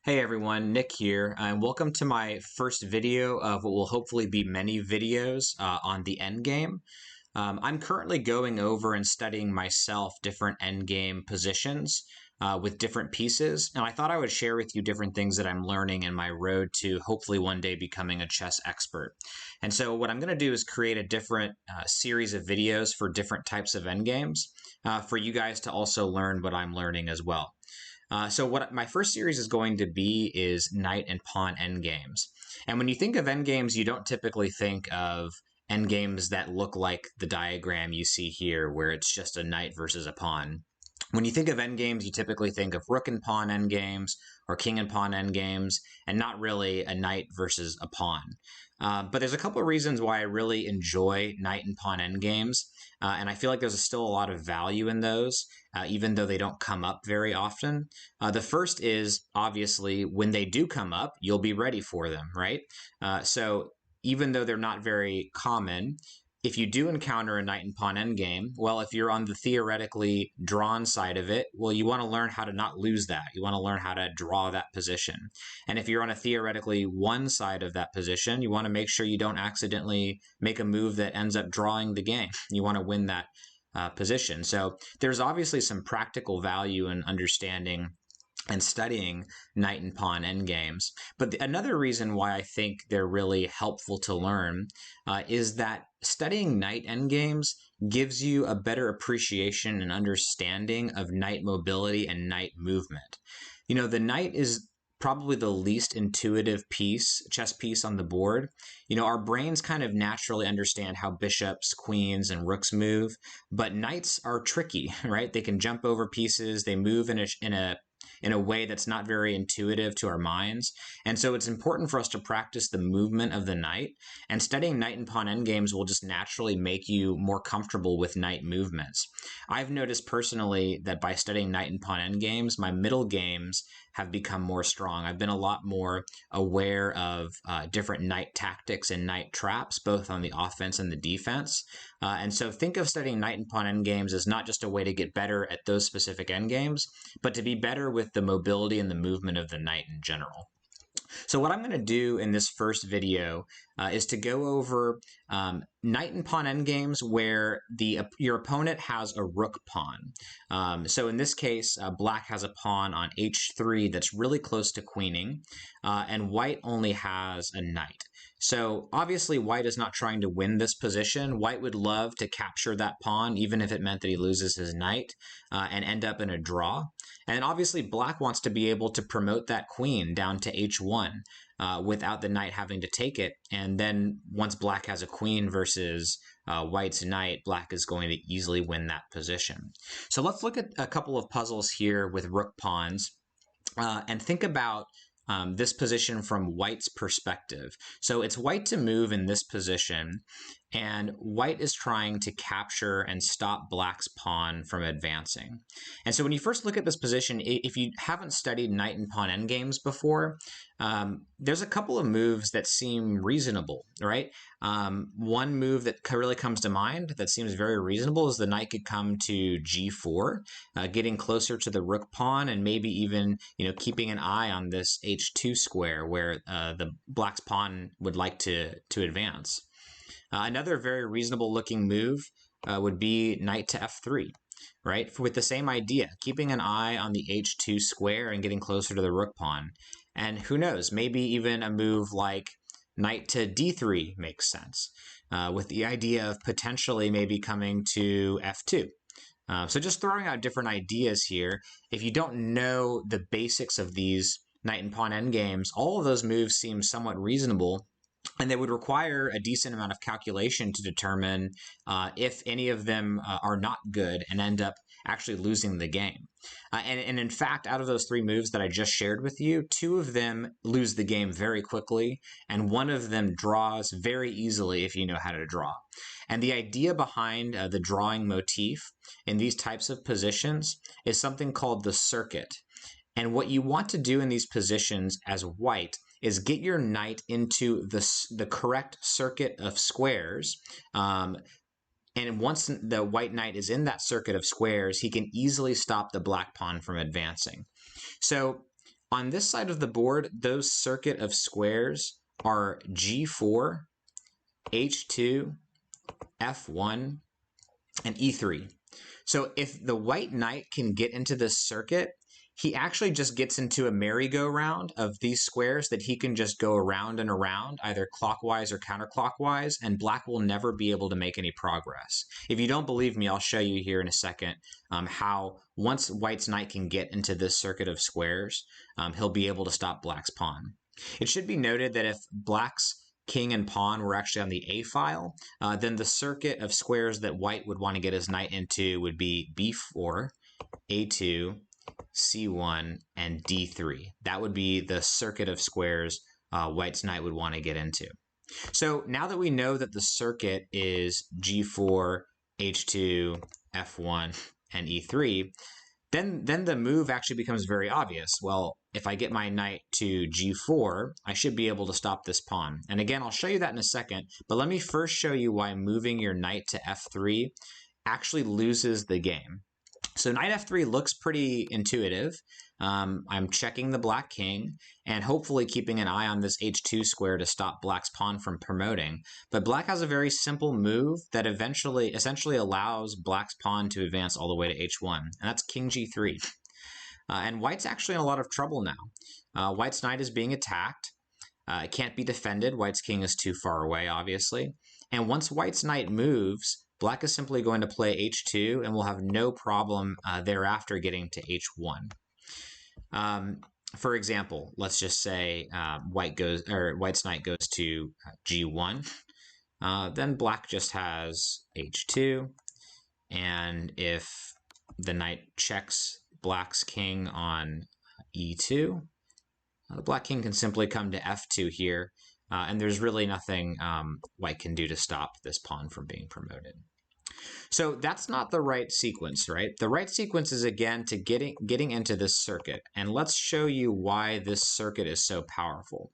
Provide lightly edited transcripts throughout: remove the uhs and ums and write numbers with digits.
Hey everyone, Nick here, and welcome to my first video of what will hopefully be many videos on the Endgame. I'm currently going over and studying myself different Endgame positions with different pieces, and I thought I would share with you different things that I'm learning in my road to hopefully one day becoming a chess expert. And so what I'm going to do is create a different series of videos for different types of Endgames for you guys to also learn what I'm learning as well. So what my first series is going to be is knight and pawn endgames. And when you think of endgames, you don't typically think of endgames that look like the diagram you see here, where it's just a knight versus a pawn. When you think of endgames, you typically think of rook and pawn endgames or king and pawn endgames, and not really a knight versus a pawn. But there's a couple of reasons why I really enjoy knight and pawn endgames, and I feel like there's still a lot of value in those, even though they don't come up very often. The first is obviously when they do come up, you'll be ready for them, right? So even though they're not very common, if you do encounter a knight and pawn endgame, well, if you're on the theoretically drawn side of it, well, you want to learn how to not lose that. You want to learn how to draw that position. And if you're on a theoretically one side of that position, you want to make sure you don't accidentally make a move that ends up drawing the game. You want to win that position. So there's obviously some practical value in understanding and studying knight and pawn endgames. But another reason why I think they're really helpful to learn is that studying knight endgames gives you a better appreciation and understanding of knight mobility and knight movement. You know, the knight is probably the least intuitive chess piece on the board. You know, our brains kind of naturally understand how bishops, queens, and rooks move, but knights are tricky, right? They can jump over pieces, they move in a way that's not very intuitive to our minds. And so it's important for us to practice the movement of the knight. And studying knight and pawn endgames will just naturally make you more comfortable with knight movements. I've noticed personally that by studying knight and pawn endgames, my middle games have become more strong. I've been a lot more aware of different knight tactics and knight traps, both on the offense and the defense. And so think of studying knight and pawn endgames as not just a way to get better at those specific endgames, but to be better with the mobility and the movement of the knight in general. So what I'm going to do in this first video is to go over knight and pawn endgames where your opponent has a rook pawn. So in this case, black has a pawn on h3 that's really close to queening, and white only has a knight. So obviously white is not trying to win this position. White would love to capture that pawn, even if it meant that he loses his knight, and end up in a draw. And obviously black wants to be able to promote that queen down to h1 without the knight having to take it. And then once black has a queen versus white's knight, black is going to easily win that position. So let's look at a couple of puzzles here with rook pawns and think about this position from white's perspective. So it's white to move in this position, and white is trying to capture and stop black's pawn from advancing. And so when you first look at this position, if you haven't studied knight and pawn endgames before, there's a couple of moves that seem reasonable, right? One move that really comes to mind that seems very reasonable is the knight could come to g4, getting closer to the rook pawn, and maybe even keeping an eye on this h2 square where the black's pawn would like to advance. Another very reasonable looking move would be knight to f3, right? With the same idea, keeping an eye on the h2 square and getting closer to the rook pawn. And who knows, maybe even a move like knight to d3 makes sense, with the idea of potentially maybe coming to f2. So just throwing out different ideas here. If you don't know the basics of these knight and pawn endgames, all of those moves seem somewhat reasonable, and they would require a decent amount of calculation to determine if any of them are not good and end up actually losing the game. And in fact, out of those three moves that I just shared with you, two of them lose the game very quickly, and one of them draws very easily if you know how to draw. And the idea behind the drawing motif in these types of positions is something called the circuit. And what you want to do in these positions as white is get your knight into the correct circuit of squares. And once the white knight is in that circuit of squares, he can easily stop the black pawn from advancing. So On this side of the board, those circuit of squares are G4, H2, F1, and E3. So if the white knight can get into this circuit, he actually just gets into a merry-go-round of these squares that he can just go around and around, either clockwise or counterclockwise, and black will never be able to make any progress. If you don't believe me, I'll show you here in a second how once white's knight can get into this circuit of squares, he'll be able to stop black's pawn. It should be noted that if black's king and pawn were actually on the A file, then the circuit of squares that white would want to get his knight into would be B4, A2, C1, and D3. That would be the circuit of squares white's knight would want to get into. So now that we know that the circuit is G4, H2, F1, and E3, then the move actually becomes very obvious. Well, if I get my knight to G4, I should be able to stop this pawn. And again, I'll show you that in a second, but let me first show you why moving your knight to F3 actually loses the game. So knight F3 looks pretty intuitive. I'm checking the black king and hopefully keeping an eye on this H2 square to stop black's pawn from promoting. But black has a very simple move that essentially allows black's pawn to advance all the way to H1, and that's king G3. And white's actually in a lot of trouble now. White's knight is being attacked. It can't be defended. White's king is too far away, obviously. And once white's knight moves, black is simply going to play H2 and will have no problem thereafter getting to H1. For example, let's just say white's knight goes to G1. Then black just has H2, and if the knight checks black's king on E2, the black king can simply come to F2 here, and there's really nothing white can do to stop this pawn from being promoted. So that's not the right sequence, right? The right sequence is, again, to getting into this circuit. And let's show you why this circuit is so powerful.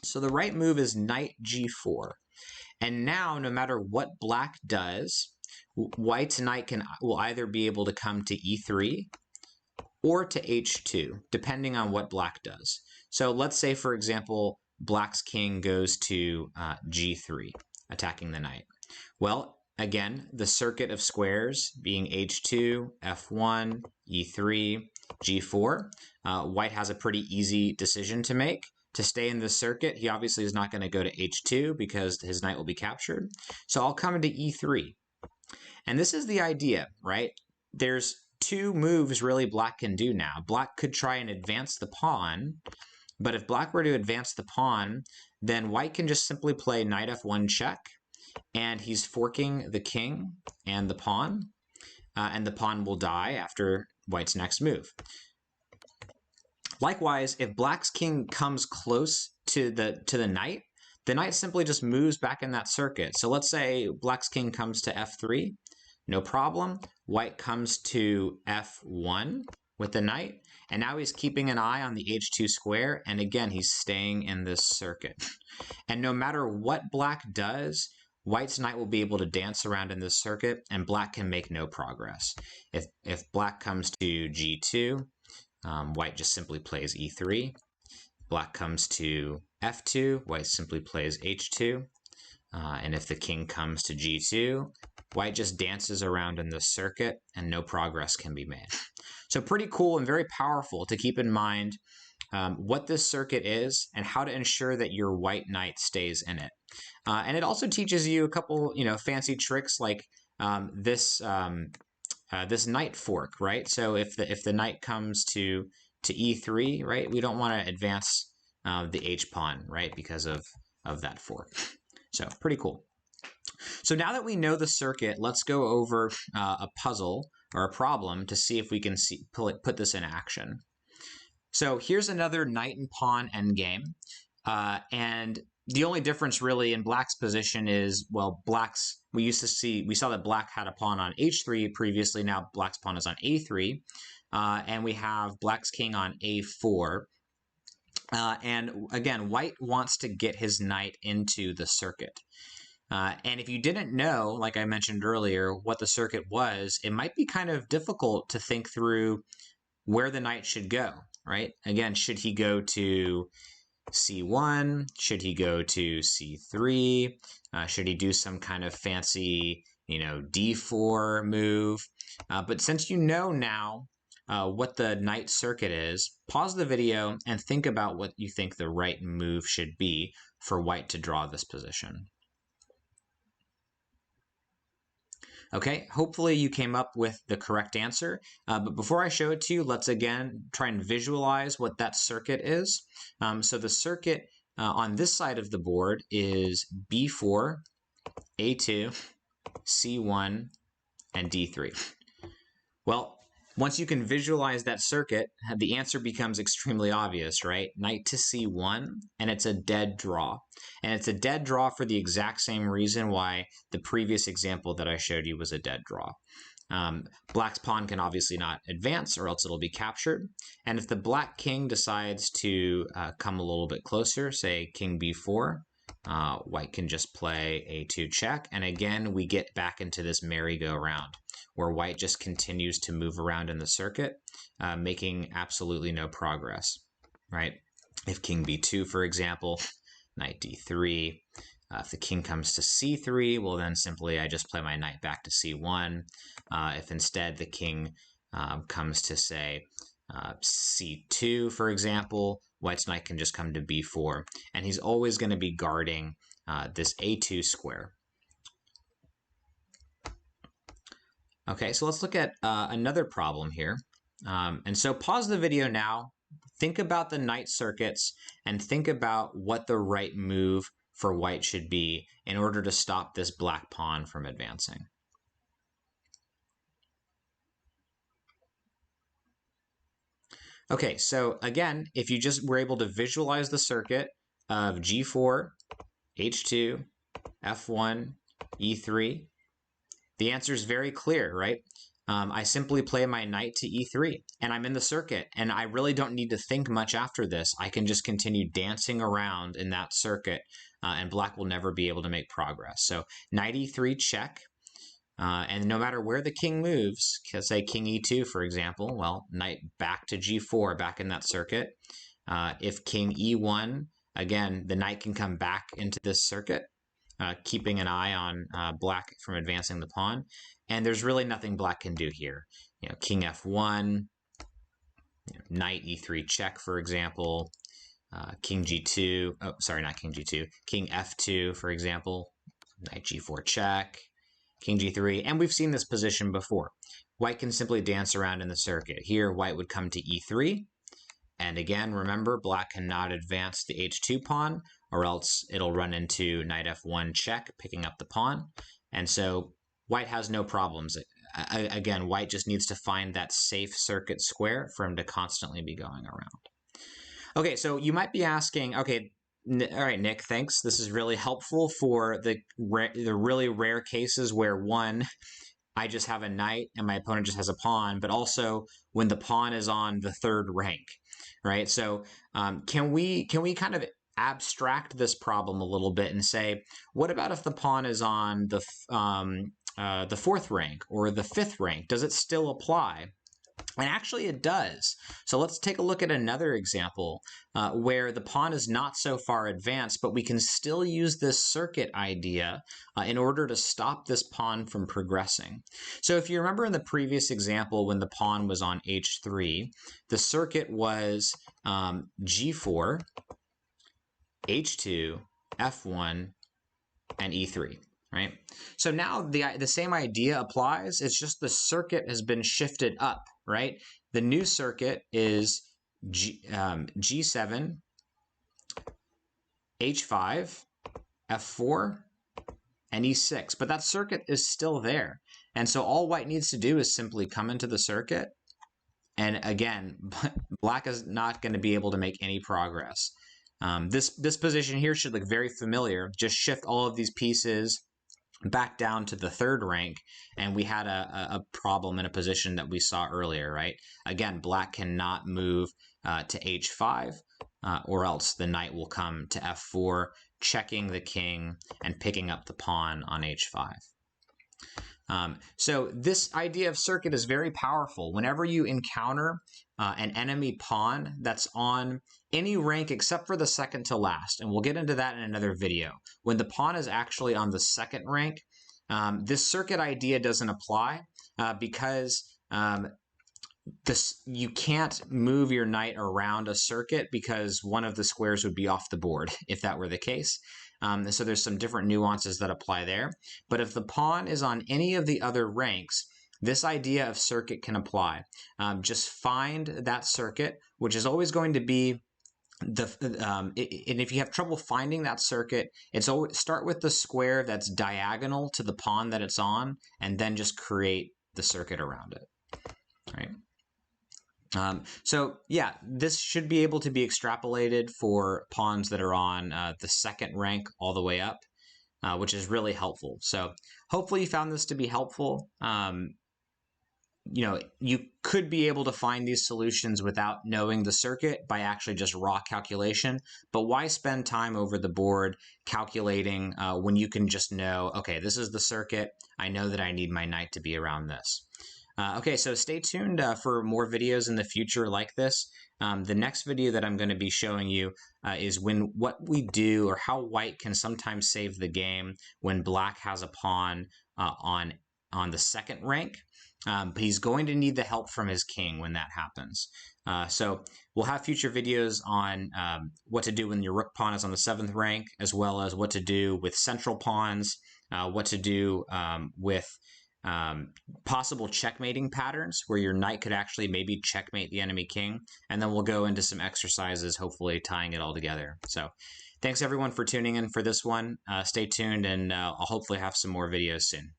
So the right move is knight G4. And now, no matter what black does, white's knight will either be able to come to E3 or to H2, depending on what black does. So let's say, for example, black's king goes to G3, attacking the knight. Well, again, the circuit of squares being H2, F1, E3, G4, white has a pretty easy decision to make. To stay in this circuit, he obviously is not going to go to H2 because his knight will be captured. So I'll come into E3. And this is the idea, right? There's two moves really black can do now. Black could try and advance the pawn, but if black were to advance the pawn, then white can just simply play knight F1 check, and he's forking the king and the pawn will die after white's next move. Likewise, if black's king comes close to the knight simply just moves back in that circuit. So let's say black's king comes to F3, no problem. White comes to F1 with the knight, and now he's keeping an eye on the H2 square, and again, he's staying in this circuit. And no matter what black does, white's knight will be able to dance around in this circuit, and black can make no progress. If black comes to G2, white just simply plays E3. Black comes to F2, white simply plays H2. And if the king comes to G2, white just dances around in this circuit, and no progress can be made. So pretty cool and very powerful to keep in mind what this circuit is and how to ensure that your white knight stays in it. And it also teaches you a couple, fancy tricks like this knight fork, right? So if the knight comes to E3, right, we don't want to advance the H pawn, right, because of that fork. So pretty cool. So now that we know the circuit, let's go over a puzzle or a problem to see if we can put this in action. So here's another knight and pawn endgame. And the only difference really in black's position is, well, we saw that black had a pawn on H3 previously. Now black's pawn is on A3. And we have black's king on A4. And again, white wants to get his knight into the circuit. And if you didn't know, like I mentioned earlier, what the circuit was, it might be kind of difficult to think through where the knight should go, right? Again, should he go to C1? Should he go to C3? Should he do some kind of fancy, D4 move? But since you know now what the knight circuit is, pause the video and think about what you think the right move should be for white to draw this position. Okay, hopefully you came up with the correct answer, but before I show it to you, let's again try and visualize what that circuit is. So the circuit on this side of the board is B4, A2, C1, and D3. Well, once you can visualize that circuit, the answer becomes extremely obvious, right? Knight to C1, and it's a dead draw. And it's a dead draw for the exact same reason why the previous example that I showed you was a dead draw. Black's pawn can obviously not advance or else it'll be captured. And if the black king decides to come a little bit closer, say king b4, white can just play a2 check. And again, we get back into this merry-go-round where white just continues to move around in the circuit, making absolutely no progress, right? If king b2, for example, knight d3, if the king comes to c3, well, then simply I just play my knight back to c1. If instead the king comes to, say, c2, for example, white's knight can just come to b4, and he's always going to be guarding this a2 square. Okay, so let's look at another problem here. And so pause the video now, think about the knight circuits, and think about what the right move for white should be in order to stop this black pawn from advancing. Okay, so again, if you just were able to visualize the circuit of g4, h2, f1, e3, the answer is very clear, right? I simply play my knight to e3, and I'm in the circuit, and I really don't need to think much after this. I can just continue dancing around in that circuit, and black will never be able to make progress. So knight e3 check, and no matter where the king moves, say king e2, for example, well, knight back to g4, back in that circuit. If king e1, again, the knight can come back into this circuit, keeping an eye on black from advancing the pawn. And there's really nothing black can do here. King f1, knight e3 check, for example, king g2, oh, sorry, not king g2, king f2, for example, knight g4 check, king g3, and we've seen this position before. White can simply dance around in the circuit. Here, white would come to e3, and again, remember, black cannot advance the h2 pawn, or else it'll run into knight f1 check, picking up the pawn. And so white has no problems. Again, white just needs to find that safe circuit square for him to constantly be going around. Okay, so you might be asking, okay, all right, Nick, thanks. This is really helpful for the really rare cases where, one, I just have a knight and my opponent just has a pawn, but also when the pawn is on the third rank, right? So can we kind of abstract this problem a little bit and say, what about if the pawn is on the fourth rank or the fifth rank? Does it still apply? And actually it does. So let's take a look at another example where the pawn is not so far advanced, but we can still use this circuit idea in order to stop this pawn from progressing. So if you remember in the previous example when the pawn was on h3, the circuit was g4, h2, f1, and e3. Right? So now the same idea applies. It's just the circuit has been shifted up, right? The new circuit is G7, H5, F4, and E6. But that circuit is still there. And so all white needs to do is simply come into the circuit. And again, black is not going to be able to make any progress. This position here should look very familiar. Just shift all of these pieces back down to the third rank, and we had a problem in a position that we saw earlier, right? Again, black cannot move to h5, or else the knight will come to f4, checking the king and picking up the pawn on h5. So this idea of circuit is very powerful. Whenever you encounter an enemy pawn that's on any rank except for the second to last. And we'll get into that in another video. When the pawn is actually on the second rank, this circuit idea doesn't apply because you can't move your knight around a circuit because one of the squares would be off the board if that were the case. So there's some different nuances that apply there. But if the pawn is on any of the other ranks, this idea of circuit can apply. Just find that circuit, which is always going to be and if you have trouble finding that circuit, it's always start with the square that's diagonal to the pawn that it's on, and then just create the circuit around it. Right. So yeah, this should be able to be extrapolated for pawns that are on the second rank all the way up, which is really helpful. So hopefully you found this to be helpful. You could be able to find these solutions without knowing the circuit by actually just raw calculation, but why spend time over the board calculating when you can just know, okay, this is the circuit. I know that I need my knight to be around this. Okay, so stay tuned for more videos in the future like this. The next video that I'm going to be showing you is what we do, or how white can sometimes save the game when black has a pawn on the second rank. But he's going to need the help from his king when that happens. So we'll have future videos on what to do when your rook pawn is on the 7th rank, as well as what to do with central pawns, what to do with possible checkmating patterns where your knight could actually maybe checkmate the enemy king. And then we'll go into some exercises, hopefully tying it all together. So thanks everyone for tuning in for this one. Stay tuned, and I'll hopefully have some more videos soon.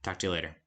Talk to you later.